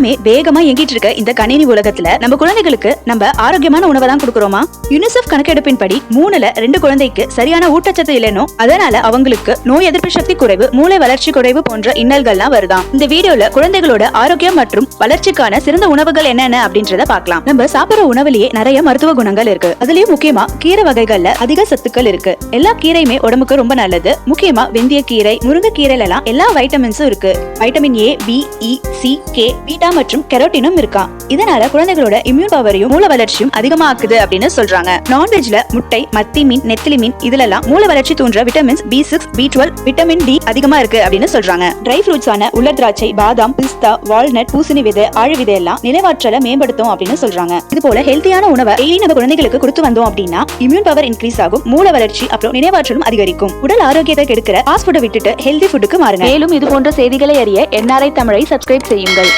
எல்லாமே வேகமா இயங்கிட்டு இருக்க இந்த கணினி உலகத்துல நம்ம குழந்தைகளுக்கு நம்ம ஆரோக்கியமான உணவை தான் கொடுக்கறோமா? யுனிசெஃப் கணக்கெடுப்பின்படி 3ல 2 குழந்தைக்கு சரியான ஊட்டச்சத்து இல்லைனோ அதனால அவங்களுக்கு நோய் எதிர்ப்பு சக்தி குறைவு, மூளை வளர்ச்சி குறைவு போன்ற இன்னல்கள்லாம் வருதாம். இந்த வீடியோல குழந்தைகளோட ஆரோக்கியம் மற்றும் வளர்ச்சிக்கான சிறந்த உணவுகள் என்னென்ன அப்படின்றத பார்க்கலாம். நம்ம சாப்பிடுற உணவுலயே நிறைய மருத்துவ குணங்கள் இருக்கு. அதுலயும் முக்கியமா கீரை வகைகள்ல அதிக சத்துக்கள் இருக்கு. எல்லா கீரையுமே உடம்புக்கு ரொம்ப நல்லது. முக்கியமா வெந்தய கீரை, முருங்கைக்கீரையில எல்லாம் எல்லா வைட்டமின்ஸும் இருக்கு. Vitamin A, B, E, C, K, beta மற்றும் கெரோட்டினும் இருக்கா. இதனால குழந்தைகளோட இம்யூன் பவரையும் மூளை வளர்ச்சியும் அதிகமாக்குது அப்படின்னு சொல்றாங்க. நான்வெஜ்ல முட்டை, மத்தி மீன், நெத்திலி மீன் இதுலலாம் மூளை வளர்ச்சி தூண்டுற vitamins B6, B12, vitamin D அதிகமா இருக்கு அப்படின்னு சொல்றாங்க. ட்ரை ஃப்ரூட்ஸான உலர் திராட்சை, பாதாம், பிஸ்தா, வால்நட், பூசணி விதை, ஆழ விதை எல்லாம் நினைவாற்றலை மேம்படுத்தும் அப்படின்னு சொல்றாங்க. இது போல ஹெல்த்தியான உணவை டெய்லி நம்ம குழந்தைகளுக்கு கொடுத்து வந்தோம் அப்படின்னா இம்யூன் பவர் இன்க்ரீஸ் ஆகும், மூளை வளர்ச்சி அப்புறம் நினைவாற்றலும் அதிகரிக்கும். உடல் ஆரோக்கியத்தை கெடுக்கிற ஃபாஸ்ட் ஃபுட்டை விட்டுட்டு ஹெல்தி ஃபுட்டுக்கு மாறுங்க. மேலும் இது போன்ற செய்திகளை அறிய NRI தமிழை சப்ஸ்கிரைப் செய்யுங்கள்.